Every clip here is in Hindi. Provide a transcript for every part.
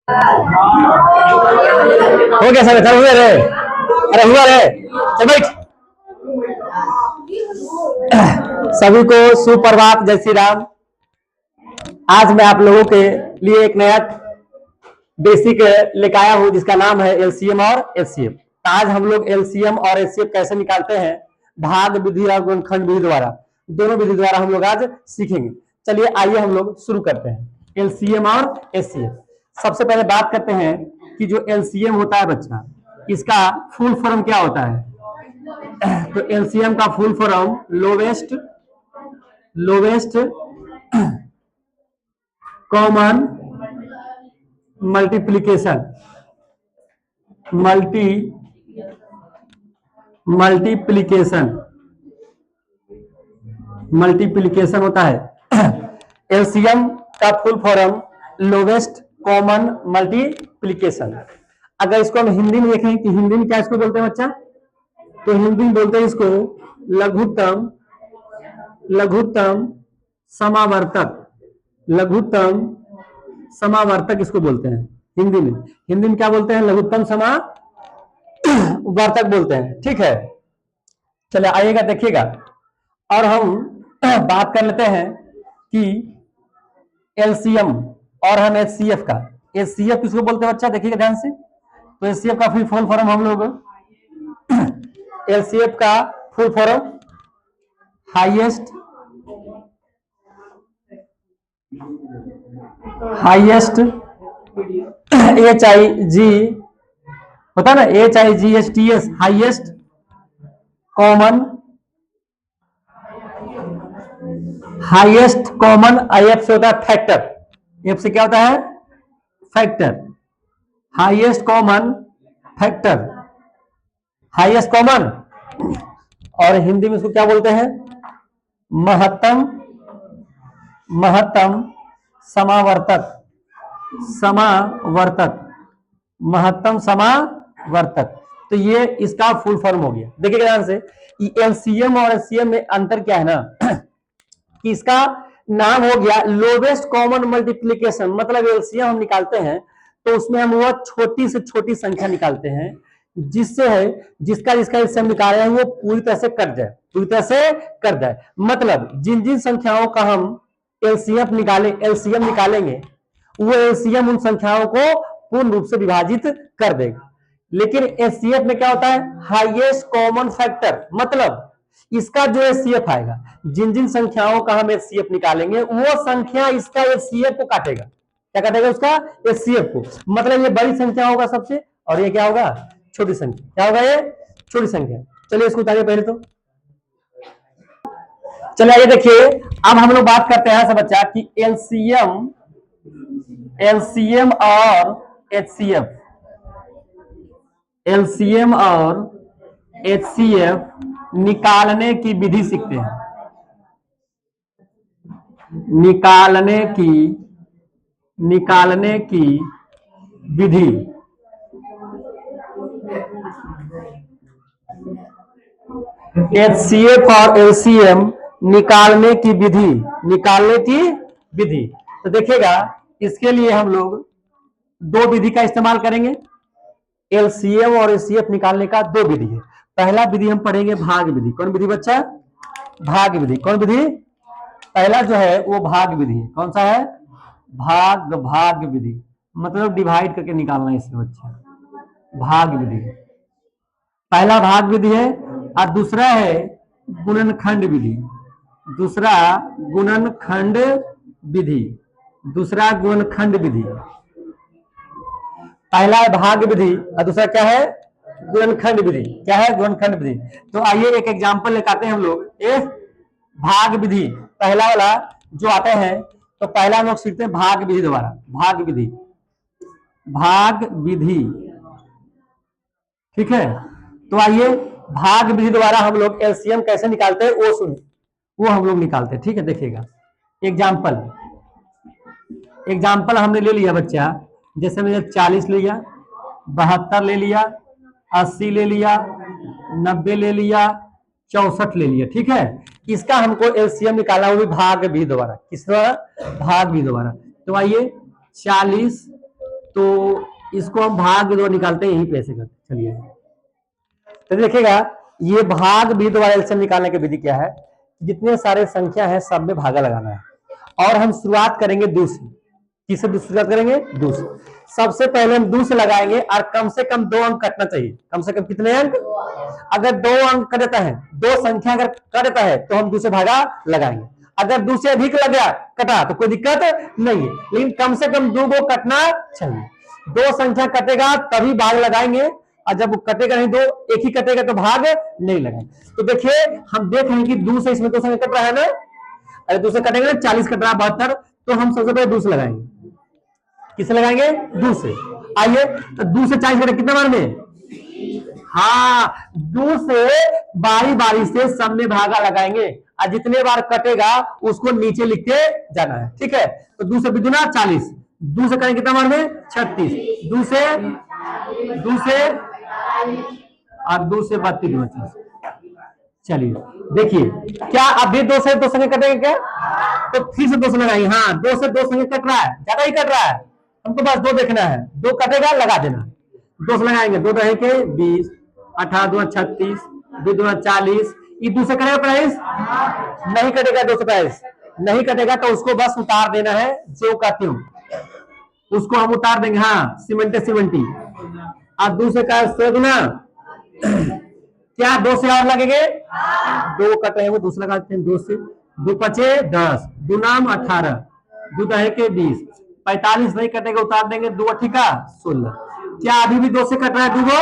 हो गया सर, हुए रे, अरे हुआ रे, चल बैठ। सभी को सुप्रभात, जय श्री राम। आज मैं आप लोगों के लिए एक नया बेसिक लेकर आया हूं जिसका नाम है एलसीएम और एचसीएफ। आज हम लोग एलसीएम और एचसीएफ कैसे निकालते हैं भाग विधि और गुणनखंड विधि द्वारा, दोनों विधि द्वारा हम लोग आज सीखेंगे। चलिए आइए हम लोग शुरू करते हैं एलसीएम और एचसीएफ। सबसे पहले बात करते हैं कि जो एलसीएम होता है बच्चा, इसका फुल फॉर्म क्या होता है। तो एलसीएम का full form lowest common multiplication multiplication होता है। एलसीएम का full form lowest common multiplication. अगर इसको हम हिंदी में देखें कि हिंदी में क्या इसको बोलते हैं बच्चा, तो हिंदी में बोलते हैं इसको लघुत्तम समावर्तक इसको बोलते हैं हिंदी में क्या बोलते हैं, लघुत्तम समावर्तक बोलते हैं। ठीक है, चलिए आइएगा देखिएगा। और हम बात कर लेते हैं कि एलसीएम और हम एचसीएफ का। एचसीएफ किसको बोलते हैं बच्चा, देखिएगा ध्यान से। तो एचसीएफ का फुल फॉर्म हम लोग एलसीएफ का फुल फॉर्म हाईएस्ट HIG होता है ना, HIGHTS, हाईएस्ट कॉमन। IF से होता है फैक्टर, एफ से क्या होता है, factor, highest common factor, highest common. और हिंदी में इसको क्या बोलते हैं, महत्तम महत्तम समावर्तक। तो ये इसका फुल फॉर्म हो गया। देखिए ध्यान से, एलसीएम और एचसीएम में अंतर क्या है ना, कि इसका नाम हो गया लोवेस्ट कॉमन मल्टीप्लिकेशन। मतलब एलसीएम हम निकालते हैं तो उसमें हम वो छोटी से छोटी संख्या निकालते हैं जिसका एलसीएम निकाल रहे हैं वो पूरी तरह से कट जाए। मतलब जिन जिन संख्याओं का हम एलसीएम निकालेंगे वो एलसीएम उन संख्याओं को पूर्ण रूप से विभाजित कर देगा। लेकिन एचसीएफ में क्या होता है, हाईएस्ट कॉमन फैक्टर। मतलब इसका जो एचसीएफ आएगा, जिन जिन संख्याओं का हम एचसीएफ निकालेंगे वो संख्या इसका एचसीएफ को काटेगा। क्या काटेगा, उसका एचसीएफ को। मतलब ये बड़ी संख्या होगा सबसे, और ये क्या होगा, छोटी संख्या। क्या होगा, ये छोटी संख्या। चलिए इसको उतारिए पहले तो। चलिए आइए देखिए, अब हम लोग बात करते हैं सब बच्चा कि एलसीएम और एचसीएफ निकालने की विधि सीखते हैं। निकालने की विधि। एचसीएफ और एलसीएम निकालने की विधि। तो देखिएगा, इसके लिए हम लोग दो विधि का इस्तेमाल करेंगे। एलसीएम और एचसीएफ निकालने का दो विधि है। पहला विधि हम पढ़ेंगे भाग विधि। कौन विधि बच्चा, भाग विधि। कौन विधि, पहला जो है वो भाग विधि है। कौन सा है, भाग विधि। मतलब डिवाइड करके निकालना है इसे बच्चा, भाग विधि। पहला भाग विधि है और दूसरा है गुणनखंड विधि। दूसरा गुणनखंड विधि। पहला है भाग विधि और दूसरा क्या है, गुणनखंड विधि। क्या है, गुणनखंड विधि। तो आइए एक एग्जांपल लेकर हैं हम लोग। भाग विधि पहला वाला जो आते हैं, तो पहला हम लोग सीखते हैं भाग विधि द्वारा। भाग विधि, ठीक है। तो आइए भाग विधि द्वारा हम लोग एलसीएम कैसे निकालते हैं वो हम लोग निकालते हैं। ठीक है, देखिएगा एग्जाम्पल हमने ले लिया बच्चा। जैसे मैंने 40 ले लिया, 72 ले लिया, 80 ले लिया, 90 ले लिया, 64 ले लिया। ठीक है, इसका हमको एलसीएम निकालना, वो भी भाग विधि द्वारा। किस द्वारा, भाग विधि द्वारा। तो आइए 40 तो इसको हम भाग दो निकालते हैं, यही पे ऐसे करते। चलिए तो देखिएगा, ये भाग भी दोबारा एलसीएम निकालने की विधि क्या है, जितने सारे संख्या है सब में भागा लगाना है। और हम शुरुआत करेंगे 2 से। किससे शुरुआत करेंगे? 2 से। सबसे पहले हम 2 से लगाएंगे और कम से कम 2 अंक कटना चाहिए। कम से कम कितने अंक? अगर 2 अंक कट देता है, 2 संख्या अगर कट देता है तो हम 2 से भागा लगाएंगे। अगर 2 से अधिक लग गया, कटा, तो कोई दिक्कत नहीं है, लेकिन कम से कम 2 को कटना चाहिए। 2 संख्या कटेगा तभी भाग लगाएंगे, और जब कटेगा नहीं, 2 एक ही कटेगा तो भाग नहीं लगाएंगे। तो देखिए, हम देख रहे हैं कि 2 से इसमें 2 संख्या कट रहा है ना, अरे 2 से कटेगा ना, 40 कट रहा है, 72, तो हम सबसे पहले 2 से लगाएंगे। किसे लगाएंगे? 2 से। आइए, तो 2 से 40 कटे कितने बार में? हाँ, 2 से बारी बारी से सब में भागा लगाएंगे, और जितने बार कटेगा उसको नीचे लिखते जाना है। ठीक है, तो 2 से बिदुना 40, 2 से करेंगे कितना बार में? 36, 2 से और 2 से 32। चलिए देखिए, क्या अभी 2 से 2 संख्या कटेगा क्या? तो फिर से 2 से लगाएंगे। हाँ, 2 से 2 संख्या कट रहा है, ज्यादा ही कट रहा है, हमको बस 2 देखना है। 2 कटेगा, लगा देना। 2 से लगाएंगे, 2 रहे के 20, 18 दूना 36, 2 दूना 40। ये 2 से कटेगा प्राइस? नहीं कटेगा। 2 से प्राइस नहीं कटेगा तो उसको बस उतार देना है, जो का त्यों उसको हम उतार देंगे। हाँ, सीमेंटी। और 2 से का 100 गुना क्या 2 से और लगेंगे? 2 कट रहे हैं, वो दूसरा लगाते हैं। 2 से 2 पचे 10, 2 नाम 18, 2 दहे के 20, 45 नहीं कटेगा, उतार देंगे। 2 का 16। क्या अभी भी 2 से कट रहा है? 2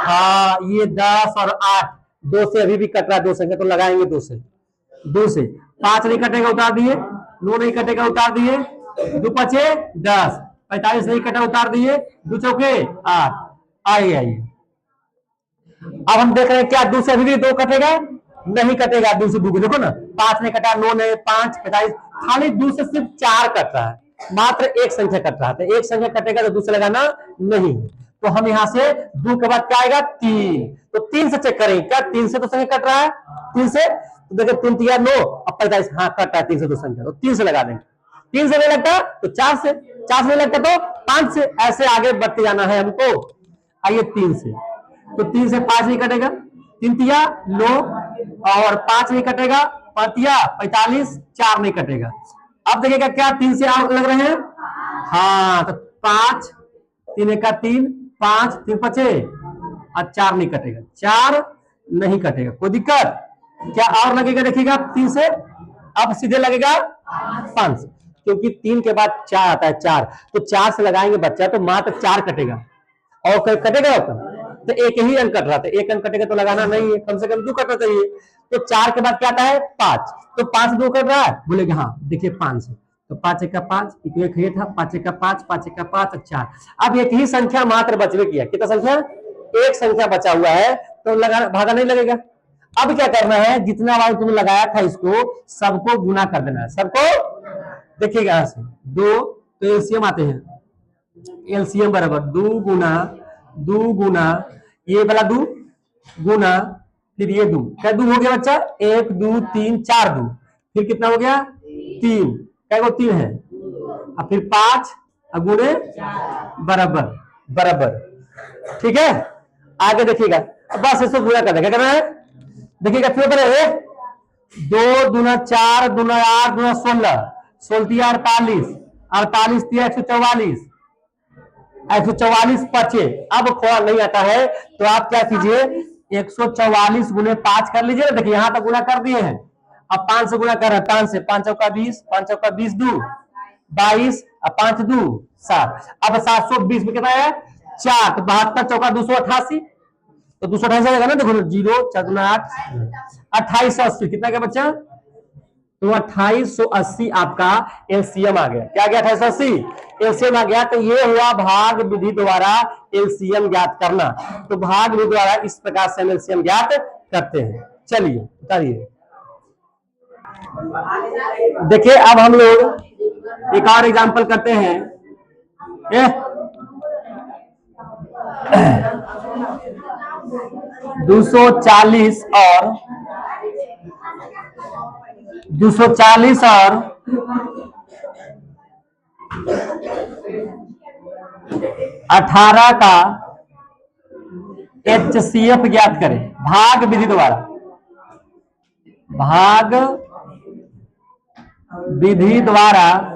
हाँ, ये 10 और 8 2 से अभी भी कट रहा है। 2 संख्या तो लगाएंगे 2 से। 2 से 5 नहीं कटेगा, उतार दिए। 9 नहीं कटेगा, उतार दिए। 2 पचे 10, 45 नहीं कटा, उतार दिए। 2 चौके 8। आइए, अब हम देख रहे हैं क्या 2 से अभी भी 2 कटेगा? नहीं कटेगा। 2 से 2 देखो ना, 5 ने कटा, 9 ने 5, 45, खाली 2 से सिर्फ 4 कट रहा है, मात्र एक संख्या कट रहा है। तो एक संख्या कटेगा तो 2 से लगाना नहीं। तो हम यहां से 2 के बाद क्या आएगा? 3। तो 3 से चेक करेंगे क्या 3 से तो संख्या कट रहा है? 3 से तो देखिए 3 3 9 और 45, हाँ कट रहा है 3 से 2 संख्या, तो 3 से लगा देंगे। 3 से नहीं लगता तो 4 से, 4 से नहीं लगता तो 5 से, ऐसे आगे बढ़ते जाना है हमको। आइए 3 से, तो 3 से 5 नहीं कटेगा, 3 तिया 9 और 5 नहीं कटेगा, 5 तिया 45, 4 नहीं कटेगा। अब देखिएगा क्या 3 से आप लग रहे हैं? हाँ, तो 5 3 का 3, 5 3 पचे और 4 नहीं कटेगा, 4 नहीं कटेगा। कोई दिक्कत? क्या और लगेगा? देखिएगा 3 से अब सीधे लगेगा 5 से, क्योंकि 3 के बाद 4 आता है, 4 तो 4 से लगाएंगे बच्चा, तो मात्र 4 कटेगा। और कटेगा तो एक ही अंक कट रहा था, एक अंक कटेगा तो लगाना नहीं है, कम से कम 2 कटना चाहिए। तो 4 के बाद क्या आता है? 5, तो 5 2 कट रहा है, बोलेगा हाँ देखिए 5 से, तो 5 1 का 5, एक ये था 5 1 का 5, 5 1 का 5 4। अब एक ही संख्या मात्र बचवे किया, कितना संख्या? एक संख्या बचा हुआ है, तो लगा भागा नहीं लगेगा। अब क्या करना है? जितना बार तुमने लगाया था इसको सबको गुना कर देना है, सबको। देखिएगा यहां से 2 तो एलसीएम आते हैं, एलसीएम बराबर 2 गुना ये वाला 2 गुना फिर ये 2, क्या 2 हो गया बच्चा? 1 2 3 4 2, फिर कितना हो गया? 3, क्या 3 है, और फिर 5 गुणे बराबर बराबर। ठीक है, आगे देखिएगा, बस इसको पूरा कर देगा, क्या करना है? देखिएगा फिर पहले 2 दूना 4 दूना 8 दूना 16, 16 तिया 48, 48 तिया 144, 144 पचे। अब थोड़ा नहीं आता है तो आप क्या कीजिए, 144 गुने 5 कर लीजिए ना। देखिए यहां तक गुना कर दिए हैं, अब 5 से गुना कर रहे हैं। 5 से 5 चौका 20, 5 चौका 20 2 22 और 5 2 7। अब 720 में कितना है? 4, तो 72 चौका 288, तो 288 आएगा ना। देखो 0 4 8, 2880 कितना क्या बच्चा? तो 2880 आपका एलसीएम आ गया। क्या गया? 2880 एलसीएम आ गया। तो ये हुआ भाग विधि द्वारा एलसीएम ज्ञात करना। तो भाग विधि द्वारा इस प्रकार से हम एलसीएम ज्ञात करते हैं। चलिए बताइए, देखिए अब हम लोग एक और एग्जांपल करते हैं। 240 और 240 और 18 का HCF ज्ञात करें भाग विधि द्वारा, भाग विधि द्वारा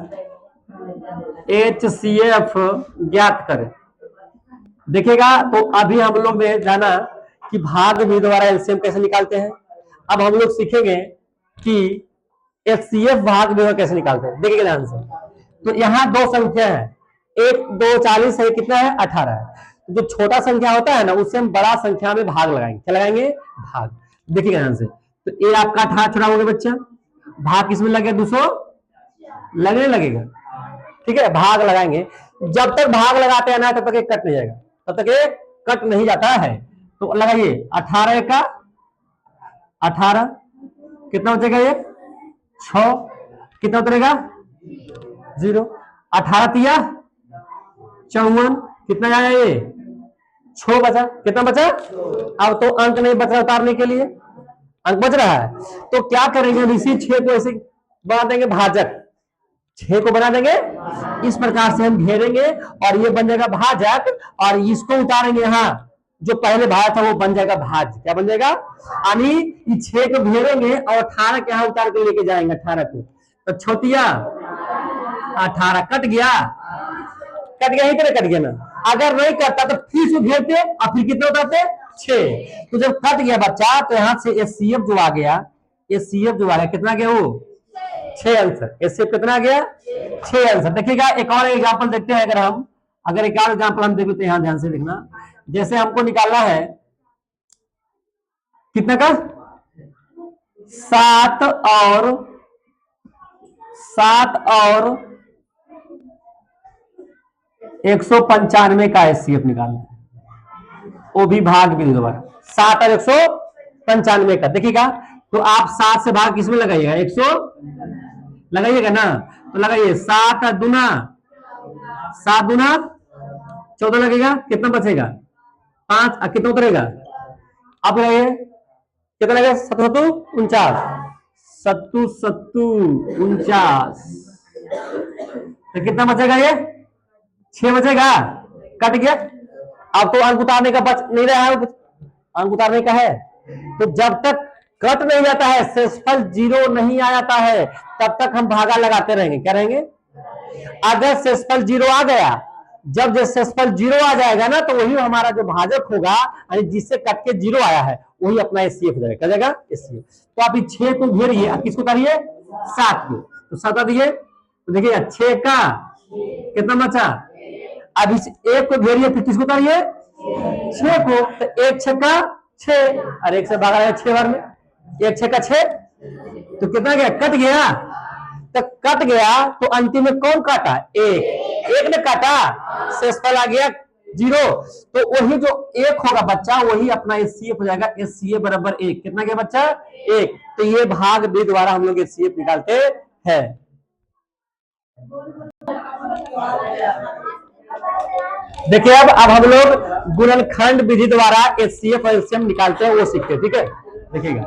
HCF ज्ञात करें। देखिएगा, तो अभी हम लोग ने जाना कि भाग विधि द्वारा एलसीएम कैसे निकालते हैं। अब हम लोग सीखेंगे कि HCF भाग विधि कैसे निकालते हैं। देखिएगा ध्यान से, तो यहाँ दो संख्या है, 1 2 40 है, कितना है 18 है। जो छोटा संख्या होता है ना, उससे हम बड़ा संख्या में भाग लगाएंगे। क्या लगाएंगे? भाग। देखिएगा ध्यान से, तो ये आपका 18 छोड़ा हो गया बच्चा, भाग किसमें लगे? 200 लगने लगेगा, ठीक है। भाग लगाएंगे, जब तक भाग लगाते हैं ना तब तक एक कट नहीं जाएगा, तब तक एक कट नहीं जाता है। तो लगाइए 18 का 18, कितना बचेगा? ये 6, कितना उतरेगा? 0। 18 तिया 54, कितना जाएगा? ये 6 बचा, कितना बचा? अब तो अंक नहीं बच रहा उतारने के लिए, अंक बच रहा है। तो क्या करेंगे? इसी 6 को ऐसे बना देंगे भाजक, 6 को बना देंगे इस प्रकार से, हम घेरेंगे और ये बन जाएगा भाजक, और इसको उतारेंगे यहाँ, जो पहले भाग था वो बन जाएगा भाज। क्या बन जाएगा? यानी ये 6 को घेरेंगे और 18 के यहाँ उतार के लेके जाएंगे 18 को, तो छोटिया 18 कट गया, कट गया, ही तरह कट गया ना। अगर नहीं करता तो फिर से घेरते और फिर कितने उतारते? 6। तो जब कट गया बच्चा, तो यहाँ से HCF जो आ गया, HCF जो आ गया कितना गया? वो 6 आंसर। HCF कितना आ गया? 6 आंसर। देखिएगा एक और एग्जाम्पल देखते हैं। अगर एक और एग्जाम्पल हम देखें तो यहाँ ध्यान से देखना, जैसे हमको निकालना है कितने का? 7 और 195 का HCF निकालना है, वो भी भाग विधि द्वारा। 7 और 195 का। देखिएगा, तो आप 7 से भाग किसमें लगाइएगा? 100 लगाइएगा ना, तो लगाइए 7 दूना 14 लगेगा, कितना बचेगा? 5, कितना उतरेगा? अब लगाइए, कितना लगेगा? 7 49, 49, तो कितना बचेगा? ये 6 बचेगा, कट गया। अब तो अंक उतारने का बच नहीं रहा है, अंक उतारने का है। तो जब तक कट नहीं जाता है, शेषफल 0 नहीं आ जाता है, तब तक हम भागा लगाते रहेंगे। क्या रहेंगे? अगर शेषफल 0 आ गया, जब शेषफल 0 आ जाएगा ना, तो वही हमारा जो भाजक होगा, यानी जिससे कट के 0 आया है, वही अपना HCF हो जाएगा। क्या जाएगा? HCF। तो आप 6 को घेरिए, किसको उतारिए? 7 को, तो 7 दिए, तो देखिए 6 का कितना बचा? अब इस 1 को घेरिए, फिर किसको उतारिए? 6 को, तो 1 6 का 6, और 1 से भागा 6 बार में, 1 6 का 6, तो कितना गया? कट गया। तो कट गया, तो अंतिम में कौन काटा? 1 ने काटा, शेषफल आ गया 0। तो वही जो 1 होगा बच्चा, वही अपना HCF हो जाएगा। HCF बराबर 1, कितना गया बच्चा? 1। तो ये भाग विधि द्वारा हम लोग HCF निकालते हैं। देखिए, अब हम लोग गुणनखंड विधि द्वारा HCF और LCM निकालते हैं, वो सीखते हैं। ठीक है, देखिएगा,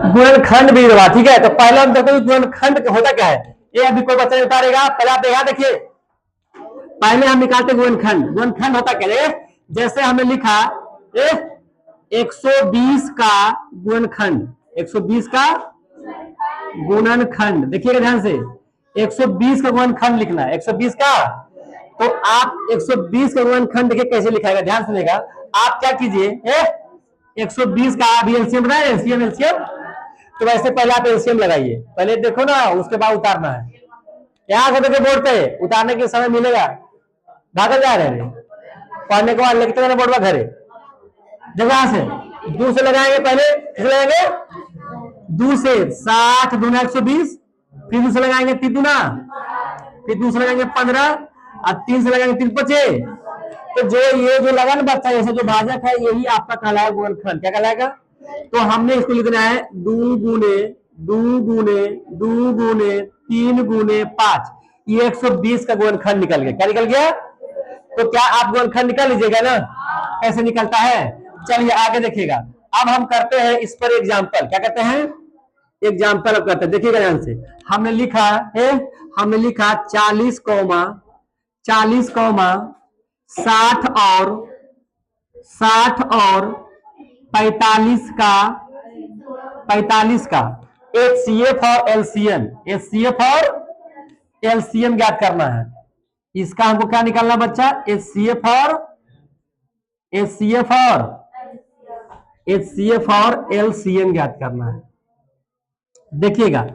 गुणनखंड विधि द्वारा। ठीक है, तो पहले हम देखो गुणनखंड होता क्या है। ये अभी कोई बच्चा उतारेगा, पहले आप यहाँ देखिए, पहले हम निकालते गुणनखंड। गुणनखंड होता क्या है? जैसे हमने लिखा 120 का गुणनखंड, 120 का गुणनखंड। देखिएगा ध्यान से, 120 का गुणनखंड लिखना है, 120 का। तो आप 120 का गुणनखंड देखिए कैसे लिखाएगा, ध्यान सुनेगा। आप क्या कीजिए, 120 का अभी एलसीएम बनाए, एलसीएम। तो वैसे पहले आप एलसीएम लगाइए, पहले देखो ना, उसके बाद उतारना है। यहाँ से देखिए बोर्ड पे उतारने के समय मिलेगा, भागल जा रहे हैं, पढ़ने के बाद लिखते रहना बोर्ड पर घरे। जगह से 2 से लगाएंगे, पहले लगाएंगे 2 से 60 दूना 120, फिर 2 से लगाएंगे 3 दूना, फिर 2 से लगाएंगे 15, और 3 से लगाएंगे 3 25। तो जो ये जो लगा ना बच्चा, जैसे जो भाजक है, यही आपका कहलाएगा गुणनखंड। क्या कहलाएगा? तो हमने इसको लिखना है 2 गुने 2 गुने 2 गुने 3 गुने 5। ये 120 का गुणनखंड निकल गया। क्या निकल गया? तो क्या आप गुणनखंड निकाल लीजिएगा ना? कैसे निकलता है? चलिए आगे देखिएगा। अब हम करते हैं इस पर एग्जाम्पल, क्या कहते हैं, एग्जाम्पल अब करते हैं। देखिएगा ध्यान से, हमने लिखा है, हमने लिखा 40, 60 और 45 का HCF और LCM ज्ञात करना है। इसका हमको क्या निकालना बच्चा, HCF और LCM ज्ञात करना है। देखिएगा,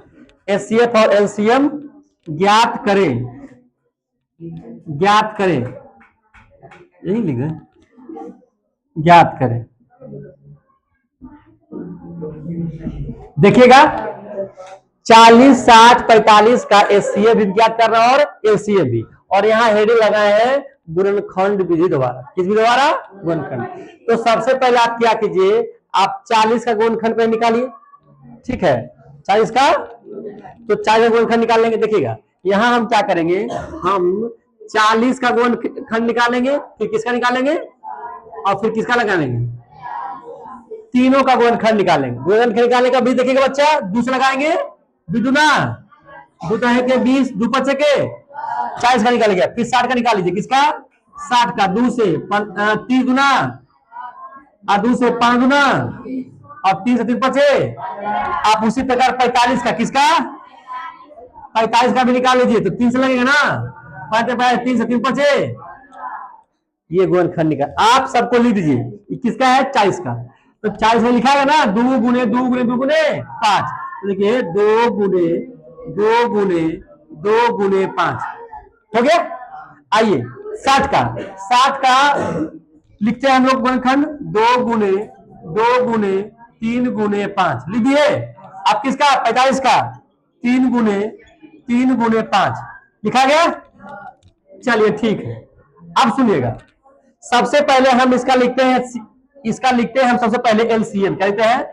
HCF और LCM ज्ञात करें, यही लिखा, ज्ञात करें। देखिएगा 40, 60, 45 का HCF भी ज्ञात कर रहा है और LCM भी, और यहाँ हेडिंग लगाए हैं गुणनखंड विधि द्वारा। किस विधि द्वारा, गुणनखंड। तो सबसे पहले आप क्या कीजिए, आप 40 का गुणनखंड पे निकालिए, ठीक है, 40 का, तो 40 का गुणनखंड निकाल लेंगे। देखिएगा यहाँ हम क्या करेंगे, हम 40 का गुणनखंड निकालेंगे, फिर किसका निकालेंगे, और फिर किसका लगाएंगे, तीनों का गुणनखंड निकालेंगे। गुणनखंड निकालने का भी देखिएगा बच्चा, दूसरा लगाएंगे, दुना है के 20, 2 5 के 40 का निकालेंगे, फिर 60 का निकाल लीजिए, किसका, 60 का, 2 से 30 गुना, और 2 से 5 गुना, और 3 से 3 5। आप उसी प्रकार 45 का, किसका, 45 का भी निकाल लीजिए, तो 3 से लगेगा ना, 3 से 3 5। ये गुणनखंड निकाल, आप सबको लिख दीजिए, किसका है, 40 का। तो 40 में लिखा है ना, 2 गुने 2 गुने 2 गुने 5, तो देखिए 2 गुने 2 गुने 2 गुने 5 हो गया। आइए 60 का लिखते हैं हम लोग गुणनखंड, 2 गुने 3 गुने 5 लिख दिए। अब किसका, 45 का 3 गुने 5 लिखा गया। चलिए ठीक है, अब सुनिएगा, सबसे पहले हम इसका लिखते हैं, हम सबसे पहले LCM, क्या लिखते हैं,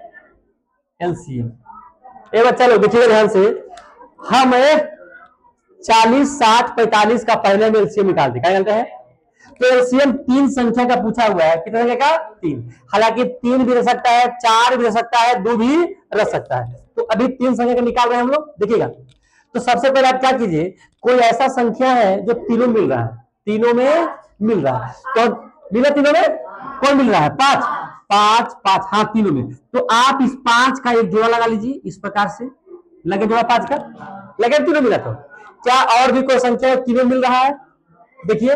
LCM। एक बच्चा लोग देखिएगा ध्यान से, हम 40, 60, 45 का पहले हम LCM निकालते, क्या निकालते हैं, तो LCM 3 संख्या का पूछा हुआ है, कितने संख्या का, 3। हालांकि 3 भी रह सकता है, 4 भी रह सकता है, 2 भी रह सकता है, तो अभी 3 संख्या का निकाल रहे हैं हम लोग। देखिएगा, तो सबसे पहले आप क्या कीजिए, कोई ऐसा संख्या है जो तीनों मिल रहा है, तीनों में मिल रहा है, तो मिला तीनों में, कौन मिल रहा है, 5 5 5, हाँ तीनों में। तो आप इस 5 का एक जोड़ा लगा लीजिए, इस प्रकार से लगे जोड़ा 5 का, लगे तीनों मिला। तो क्या और भी कोई संख्या तीनों मिल रहा है, देखिए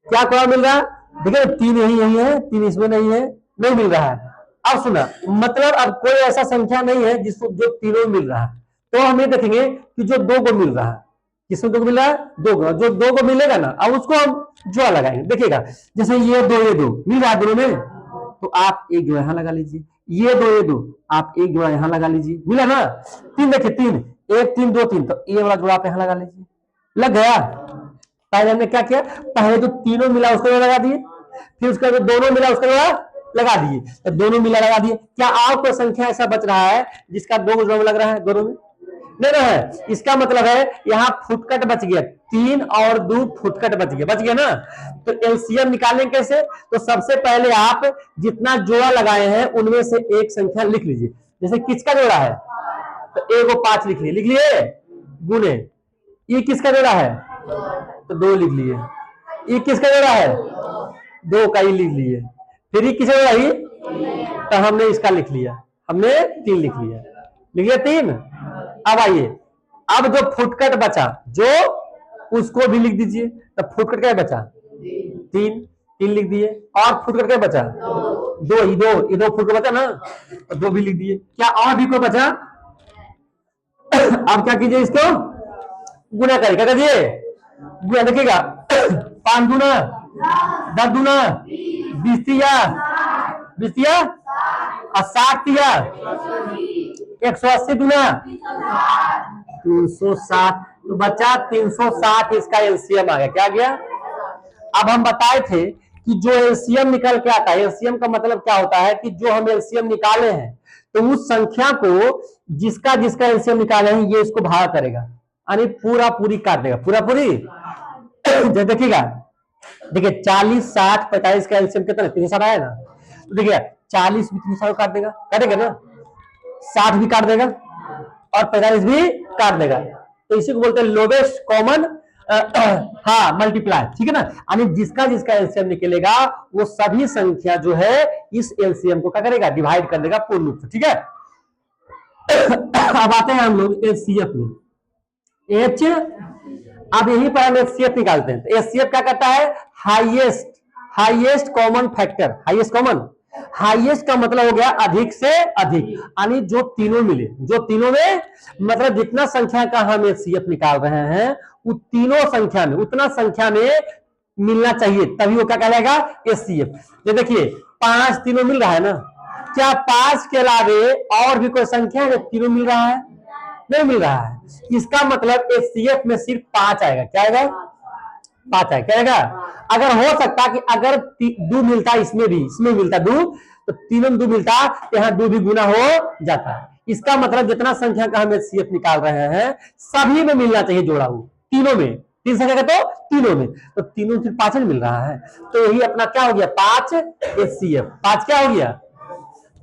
क्या कोई मिल रहा है, देखिए 3 यही है, 3 इसमें नहीं है, नहीं मिल रहा है। अब सुना, मतलब अब कोई ऐसा संख्या नहीं है जिसको जो तीनों मिल रहा है, तो हम ये देखेंगे कि जो 2 को मिल रहा है, किसमें 2 को मिल रहा है, 2 को, जो 2 को मिलेगा ना, अब उसको हम जोड़ा लगाएंगे। देखिएगा जैसे ये 2 मिल रहा है दोनों में, तो आप एक जोड़ा यहाँ लगा लीजिए, ये 2 आप एक जोड़ा यहाँ लगा लीजिए, मिला ना। 3 देखिए, 3 1 3 2 3, तो ये वाला जोड़ा आप यहाँ लगा लीजिए, लग गया। पहले हमने क्या किया, पहले जो तीनों मिला उसको लगा दिए, फिर उसका जो दोनों मिला उसको लगा दिए, तो दोनों मिला लगा दिए। क्या और कोई संख्या ऐसा बच रहा है जिसका 2 जोड़ लग रहा है, दोनों में नहीं रहा है, इसका मतलब है यहाँ फुटकट बच गया, 3 और 2 फुटकट बच गया ना। तो LCM निकालेंगे कैसे, तो सबसे पहले आप जितना जोड़ा लगाए हैं उनमें से एक संख्या लिख लीजिए। जैसे किसका जोड़ा है, तो A को 5 लिख लिए, गुने, ये किसका जोड़ा है, तो 2 लिख लिए, ये किसका जोड़ा है, 2 का ही लिख लिए, फिर ये किसका जोड़ा ही, तो हमने इसका लिख लिया, हमने 3 लिख लिया 3। अब आइए, अब जो फुटकट बचा, जो उसको भी लिख दीजिए, तो फुटकट क्या बचा, 3 लिख दिए, और फुटकट क्या बचा, 2 फुटकट बचा ना, तो 2 भी लिख दिए। क्या और भी कोई बचा, अब क्या कीजिए, इसको गुना करिए, क्या करिए, गुना, देखिएगा 5 गुना 10 गुना 20 तिया और 60 तिया 180 गुना 360, तो बचा 360, इसका LCM आ गया। क्या गया, अब हम बताए थे कि जो LCM निकल के आता है, LCM का मतलब क्या होता है कि जो हम LCM निकाले हैं, तो उस संख्या को जिसका LCM निकाले हैं, ये इसको भाग करेगा, यानी पूरा पूरी काट देगा, पूरा पूरी। देखिएगा, देखिए 40, 60, 45 का LCM कितना, 360 आया ना, तो देखिए 40 भी 300 काट देगा, काटेगा ना, 60 भी काट देगा और 45 भी काट देगा। तो इसी को बोलते हैं लोवेस्ट कॉमन हाँ मल्टीप्लाई, ठीक है ना। यानी जिसका जिसका एलसीएम निकलेगा वो सभी संख्या जो है इस एलसीएम को क्या करेगा, डिवाइड कर देगा पूर्ण रूप से, ठीक है। अब आते हैं हम लोग एचसीएफ में। एच अब यहीं पर हम एचसीएफ निकालते हैं। तो एचसीएफ क्या करता है, हाईएस्ट कॉमन फैक्टर। हाईएस्ट का मतलब हो गया अधिक से अधिक, यानी जो तीनों मिले, जो तीनों में मतलब जितना संख्या का हम एचसीएफ निकाल रहे हैं वो तीनों संख्या में उतना संख्या में मिलना चाहिए, तभी वो क्या कहलाएगा, एचसीएफ। ये देखिए 5 तीनों मिल रहा है ना, क्या 5 के अलावे और भी कोई संख्या है तीनों मिल रहा है, नहीं मिल रहा है। इसका मतलब एचसीएफ में सिर्फ 5 आएगा, क्या आएगा, 5 आएगा, क्या आएगा। अगर हो सकता कि अगर 2 मिलता इसमें भी, इसमें मिलता 2, तो तीनों में 2 मिलता तो यहाँ 2 भी गुना हो जाता। इसका मतलब जितना संख्या का हम एचसीएफ निकाल रहे हैं सभी में मिलना चाहिए जोड़ा हुआ, तीनों में, 3 संख्या का तो तीनों में, तो तीनों सिर्फ 5 में मिल रहा है। तो यही अपना क्या हो गया, 5 एचसीएफ, 5 क्या हो गया।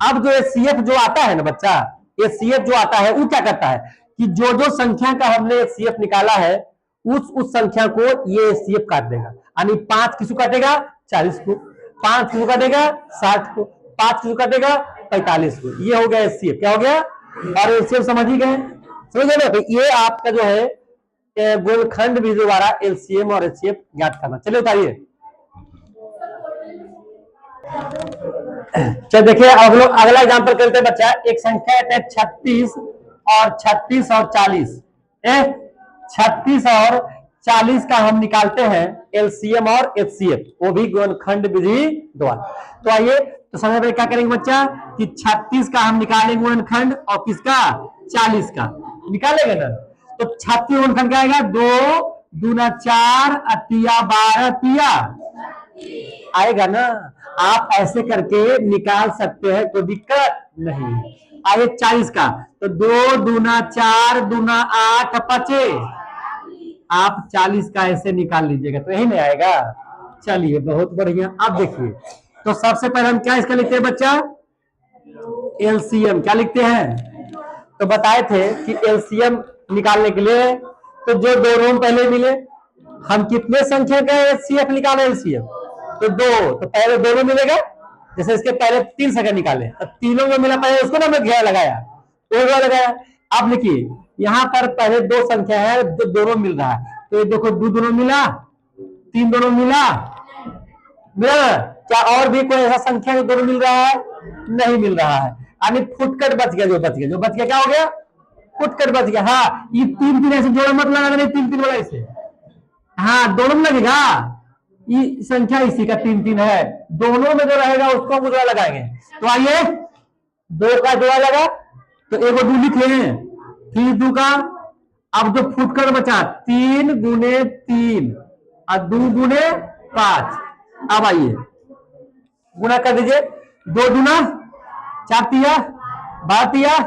अब जो एचसीएफ जो आता है ना बच्चा, एचसीएफ जो आता है वो क्या करता है कि जो जो संख्या का हमने एचसीएफ निकाला है उस संख्या को ये एचसीएफ काट देगा। यानी 5 किसको काटेगा, 40 को, 5 किसको काटेगा, 60 को, 5 किसको काटेगा, 45 को। ये हो गया एचसीएफ, क्या हो गया। और एचसीएफ समझ ही गए, समझ गए ना। ये आपका जो है गोलखंड विधि द्वारा एलसीएम और एचसीएफ ज्ञात करना। चलिए उतारिए। चलो देखिए अब लोग अगला एग्जांपल करते हैं बच्चा। एक संख्या है 36 और 40, 36 और 40 का हम निकालते हैं एलसीएम और एचसीएफ, वो भी गुणनखंड विधि द्वारा। तो आइए तो समझ में क्या करेंगे बच्चा कि 36 का हम निकालेंगे गुणनखंड और किसका, 40 का निकालेंगे ना। तो 36 गुणनखंड क्या आएगा, 2 दूना 4 अतिया 12 तिया आएगा ना। आप ऐसे करके निकाल सकते हैं, कोई दिक्कत नहीं। आइए 40 का, तो 2 दूना 4 दूना 8 पचे, आप 40 का ऐसे निकाल लीजिएगा तो यही नहीं आएगा। चलिए बहुत बढ़िया। अब देखिए तो सबसे पहले हम क्या इसका लिखते हैं बच्चा, एलसीएम। क्या लिखते हैं, तो बताए थे कि एलसीएम निकालने के लिए तो जो दोनों पहले मिले, हम कितने संख्या का एचसीएफ निकाले, एलसीएम तो 2, तो पहले दोनों मिलेगा। जैसे इसके पहले 3 संख्या निकाले, तो तीनों में मिला, पहले उसको ना मैं घेरा लगाया, लगाया। अब देखिए यहाँ पर पहले 2 संख्या है जो दोनों मिल रहा है, तो ये देखो 2 दोनों मिला, 3 दोनों मिला, क्या और भी कोई ऐसा संख्या जो दोनों मिल रहा है, नहीं मिल रहा है। यानी फुटकट बच गया, जो बच गया क्या हो गया, फुटकट बच गया। हाँ ये 3 ऐसे जोड़ा मत लगा, 3 वाला ऐसे, हाँ दोनों में लगेगा, ये संख्या इसी का 3 है, दोनों में जो रहेगा उसको हम जोड़ा लगाएंगे। तो आइए 2 का जोड़ा लगा, तो एक 2 लिख लेंगे, फिर 2 का, अब जो फुटकर बचा 3 गुने 3 और 2 गुने 5। अब आइए गुना कर दीजिए, 2 दूना 4 तिया 12 तिया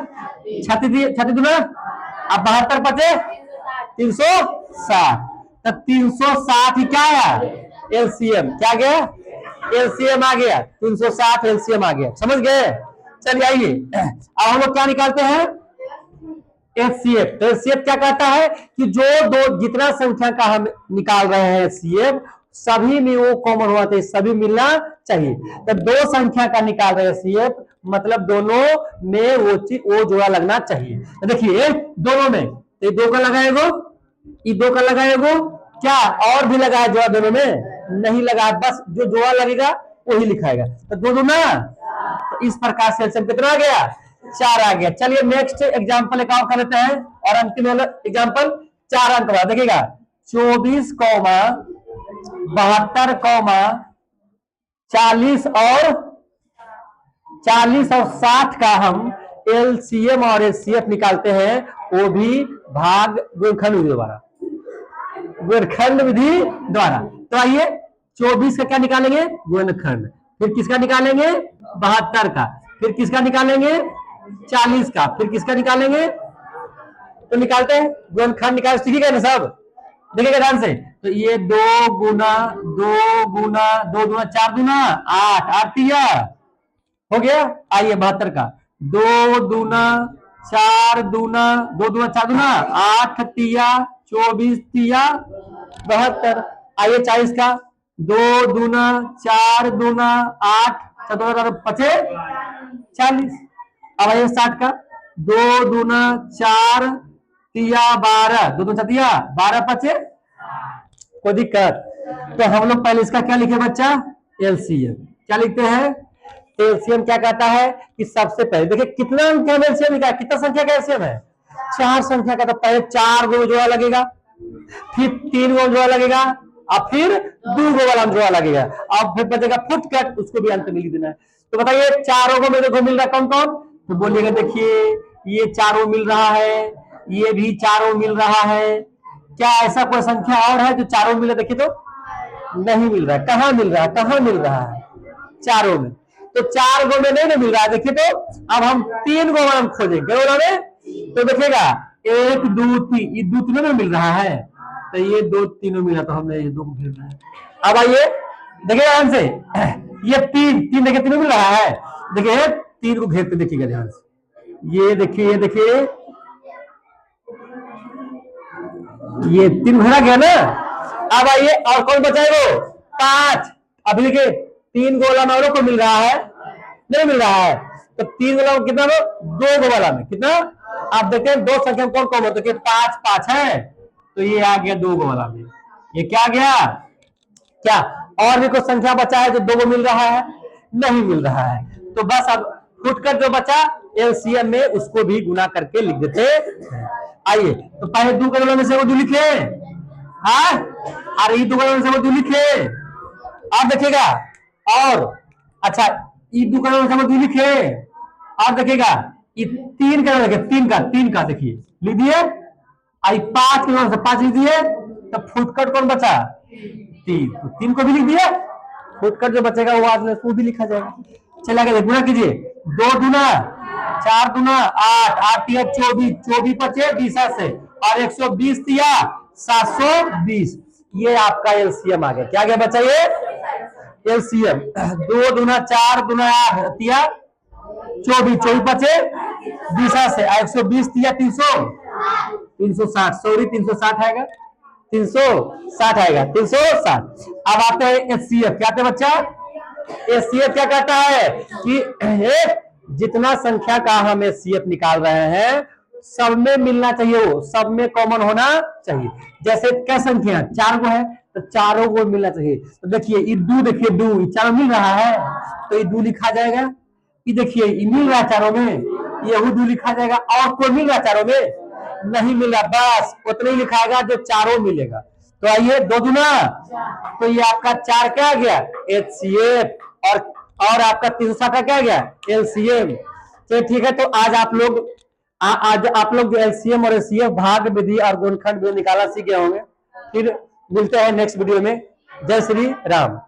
36 दूना, अब 72 पचे 360, तो 360 ही क्या है एलसीएम, क्या गया एलसीएम आ गया, 360 एलसीएम आ गया, समझ गए। चलिए आइए अब हम लोग क्या निकालते हैं, एचसीएफ। तो एचसीएफ क्या कहता है कि जो दो जितना संख्या का हम निकाल रहे हैं एचसीएफ सभी में वो कॉमन होना चाहिए, सभी मिलना चाहिए। तो 2 संख्या का निकाल रहे हैं एचसीएफ मतलब दोनों में वो जोड़ा लगना चाहिए। तो देखिए दोनों में, तो 2 का लगाएगो, ये 2 का लगाएगो, क्या और भी लगाया जोड़ा दोनों में नहीं लगा, बस जो जोड़ा लगेगा वही लिखाएगा। तो 2 दूना, तो इस प्रकार से एलसीएम कितना आ गया, 4 आ गया। चलिए नेक्स्ट एग्जांपल एक और कर लेते हैं और अंतिम एग्जांपल 4 अंक वाला देखिएगा, 24, 72, 40 और 60 का हम एलसीएम और एचसीएफ निकालते हैं, वो भी भाग गुणनखंड विधि द्वारा, गुणनखंड विधि द्वारा। तो आइए 24 का क्या निकालेंगे गुणनखंड, फिर किसका निकालेंगे 72 का, फिर किसका निकालेंगे 40 का, फिर किसका निकालेंगे, तो निकालते हैं गुणनखंड निकाल सीखिएगा ना सब, देखिएगा ध्यान से। तो ये 2 गुना 2 गुना 2 दूना 4 दूना 8 8 तिया हो गया। आइए 72 का, 2 दूना 4 दूना 2 दूना 4 दूना 8 तिया 24 तिया 72। आइए 40 का, 2 दूना 4 दूना 8 14 पचे 40। अब आइए 60 का, 2 दूना 4 तिया 12 2 दूना 4 तिया 12 पचे। कोई दिक्कत? तो हम लोग पहले इसका क्या लिखे बच्चा, एलसीएम। क्या लिखते हैं? एलसीएम क्या कहता है कि सबसे पहले देखिए कितना अंक का एलसीएम निकाला, कितना संख्या का एलसीएम है, 4 संख्या का। तो पहले 4 गो जोड़ा लगेगा, फिर 3 गो जोड़ा लगेगा, अब फिर 2 गो वाला जोड़ा लगेगा, अब फिर बचेगा फुट कट, उसको भी अंत में लिख देना है। तो बताइए चारों को मेरे को मिल रहा है कौन कौन? तो बोलिएगा देखिए ये चारों मिल रहा है, ये भी चारों मिल रहा है। क्या ऐसा कोई संख्या और है जो चारों मिले? देखिए तो नहीं मिल रहा है। कहाँ मिल रहा है, कहाँ मिल रहा है? चारों में। तो 4 गो में नहीं ना मिल रहा है। देखिए तो अब हम 3 गो में खोजेंगे में, तो देखिएगा 1 2 3, ये 2 तीनों में मिल रहा है, तो ये 2 तीनों मिला, तो हमने ये 2 को घेर रहा है। अब आइए देखिए ध्यान से, ये 3 देखिए तीनों मिल रहा है। देखिए 3 को घेरते देखिएगा ध्यान से, ये देखिए ये देखिए ये 3 घेरा गया ना। अब आइए और कौन बचा है? वो 5। अभी देखिए 3 गोला में को मिल रहा है, नहीं मिल रहा है, तो 3 गोला में कितना? 2 गो वाला में कितना? आप देखते हैं 2 संख्या कौन कौन होता है? 5 5 है, तो ये आ गया 2 गो वाला में। ये क्या गया? क्या और भी कोई संख्या बचा है जो 2 गो मिल रहा है? नहीं मिल रहा है। तो बस अब फुटकर जो बचा एलसीएम में उसको भी गुना करके लिख देते हैं। आइए तो पहले 2 करोड़ में से वो जो लिखे, हाँ, अरे 2 करोड़ में से वो जो लिखे, आप देखिएगा। और अच्छा ये 2 करोड़ में से वो जो लिखे, आप देखिएगा ये 3 करोड़ लिखे, 3 का देखिए लिख दिए। आई 5 करोड़ से 5 लिख दिए, तो फुटकट कौन बचा? 3, तो 3 को भी लिख दिया। फुटकट जो बचेगा वो आज में वो भी लिखा जाएगा। चलिए आगे गुना कीजिए, 2 दूना 4 दूना 8 8 तिया 24 24 पचे 20 से, और 120 तिया 720। ये आपका एलसीएम आ गया। क्या गया बच्चा? ये एलसीएम। 2 दूना 4 दूना 8 तिया 24 24 पचे 20 से, 120 तिया 360, सॉरी 360 आएगा, 360 आएगा, 360। अब आते हैं एचसीएफ। क्या आते हैं बच्चा? एचसीएफ क्या कहता है कि जितना संख्या का हम एचसीएफ निकाल रहे हैं सब में मिलना चाहिए, वो सब में कॉमन होना चाहिए। जैसे क्या संख्या 4 गो है, तो चारों को मिलना चाहिए। तो देखिए ये 2, देखिए 2 चारों मिल रहा है, तो ये 2 लिखा जाएगा। ये देखिए ये मिल रहा है चारों में, ये 2 लिखा जाएगा। और कोई मिल रहा है चारों में? नहीं मिला, बस उतना ही लिखाएगा जो चारों मिलेगा। तो आइए 2 दूना, तो ये आपका 4 क्या आ गया? एचसीएफ। और आपका 360 का क्या आ गया? एलसीएम। तो ठीक है, तो आज आप लोग जो एलसीएम और एचसीएफ भाग विधि और गुणनखंड विधि निकालना सीख गए होंगे। फिर मिलते हैं नेक्स्ट वीडियो में। जय श्री राम।